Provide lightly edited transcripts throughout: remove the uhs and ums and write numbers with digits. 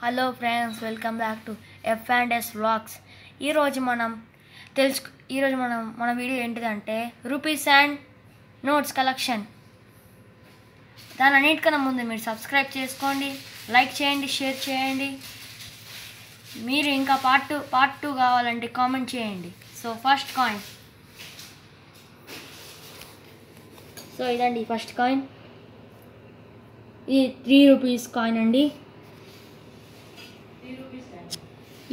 Hello friends, welcome back to F&S vlogs. ఈరోజు మన video ఏంటిదంటే రూపీస్ అండ్ నోట్స్ కలెక్షన్. దాని అన్నిటికన్నా ముందు మీరు సబ్స్క్రైబ్ చేసుకోండి, లైక్ చేయండి, షేర్ చేయండి. మీరు ఇంకా పార్ట్ టూ కావాలంటే కామెంట్ చేయండి. So first coin. సో ఇదండి ఫస్ట్ కాయిన్. ఇది 3 రూపీస్ కాయిన్ అండి.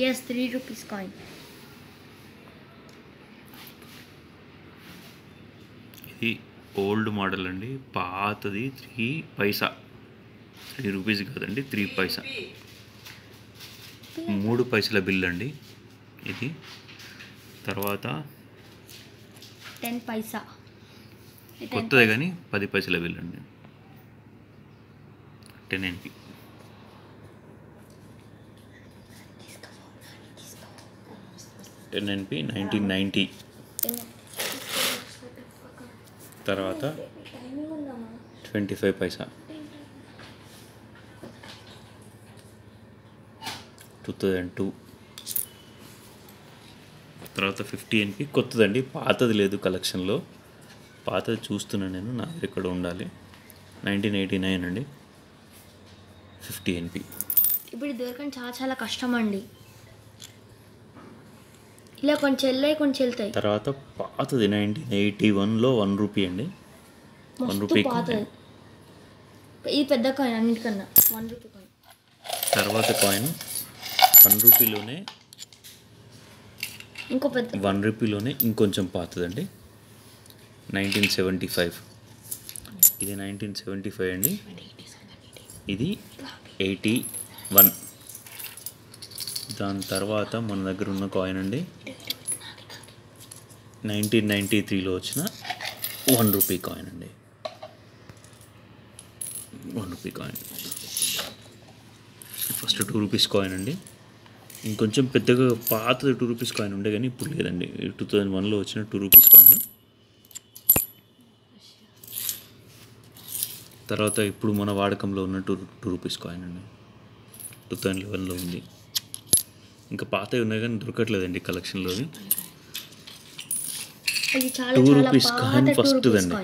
Yes, 3 rupees coin. ఇది ఓల్డ్ మోడల్ అండి, పాతది. 3 పైసా. 3 రూపీస్ కాదండి, 3 పైసా. 3 పైసల బిల్ అండి ఇది. తర్వాత 10 పైసా కొత్తదే కానీ 10 పైసల బిల్ అండి. 10 NP. NP 1990. తర్వాత 25 పైసా 2002. తర్వాత 50 NP కొత్తదండి, పాతది లేదు కలెక్షన్లో. పాతది చూస్తున్నాను నేను, నా దగ్గర ఇక్కడ ఉండాలి. 1989 అండి. 50 NP. ఇప్పుడు దొరకని చాలా కష్టం అండి. ఇలా కొంచెం వెళ్తాయి. తర్వాత పాతది 1981లో 1 రూపీ అండి. 1 రూపీ పాతది. ఇది పెద్ద కాయిన్ అన్నిటికన్నా. 1 రూపీ కాయిన్. తర్వాత కాయిన్ 1 రూపీలోనే ఇంకో పెద్ద 1 రూపీలోనే ఇంకొంచెం పాతదండి. 1975. ఇది 1975 అండి. ఇది 81. దాని తర్వాత మన దగ్గర ఉన్న కాయిన్ అండి 1993లో వచ్చిన 1 రూపీ కాయిన్ అండి. 1 rupee coin. First 2 rupees coin అండి. ఇంకొంచెం పెద్దగా పాతది 2 రూపీస్ కాయిన్ ఉండే కానీ ఇప్పుడు లేదండి. 2001లో వచ్చిన 2 రూపీస్ కాయిన్. తర్వాత ఇప్పుడు మన వాడకంలో ఉన్న 2 రూపీస్ కాయిన్ అండి. 2011లో ఉంది. ఇంకా పాతవి ఉన్నాయి కానీ దొరకట్లేదండి కలెక్షన్లో. 2 రూపీస్ కాయిన్ ఫస్ట్ దండి.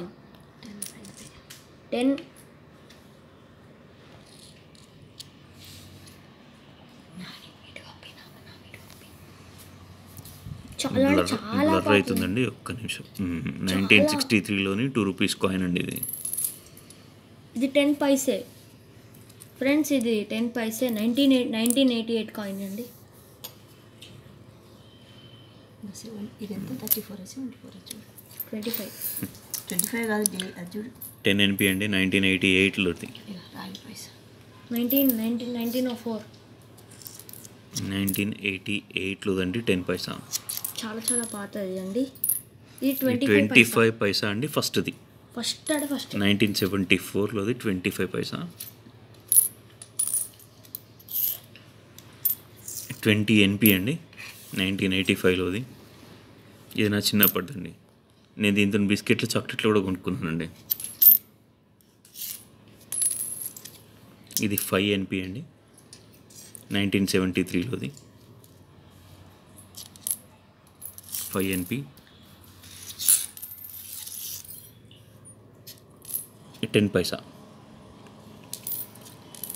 10 బ్లర్ అవుతుందండి, ఒక్క నిమిషం. 1963లోని 2 రూపీస్ కాయిన్ అండి ఇది. ఇది 10 పైసే ఫ్రెండ్స్. ఇది 10 పైసే. 1988 కాయిన్ అండి. ఇదంతా 34 24 25 కాదు చూడు. 10 NP అండి. 1988లోది. 1904 1988లోదండి 10 పైసా. చాలా పాతది అండి. ఇది 25 పైసా అండి ఫస్ట్ది. ఫస్ట్ 1974లోది 25 పైసా. 20 NP అండి. 1985లోది. ఇది నా చిన్నప్పటిదండి. నేను దీంతో బిస్కెట్లు చాక్లెట్లు కూడా కొనుక్కున్నానండి. ఇది 5 NP అండి. 1973లోది 5 NP. 10 పైసా.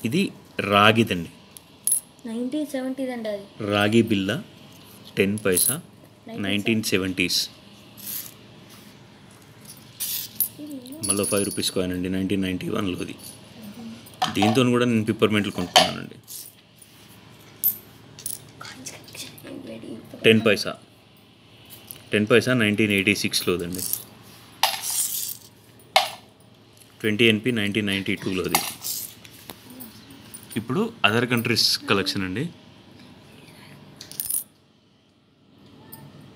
ఇది రాగిదండి. 1970 అండి. అది రాగి బిల్ల 10 పైసా. 1970s. మళ్ళీ 5 రూపీస్ కాయిన్ అండి. 1991లోది. దీంతో కూడా నేను పిప్పర్మెంట్లు కొనుక్కున్నానండి. 10 పైసా. 10 పైసా 1986లోదండి. 20 NP 1992లోది. ఇప్పుడు అదర్ కంట్రీస్ కలెక్షన్ అండి.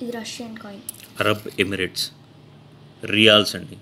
ఇది Russian coin. Arab Emirates riyals అండి.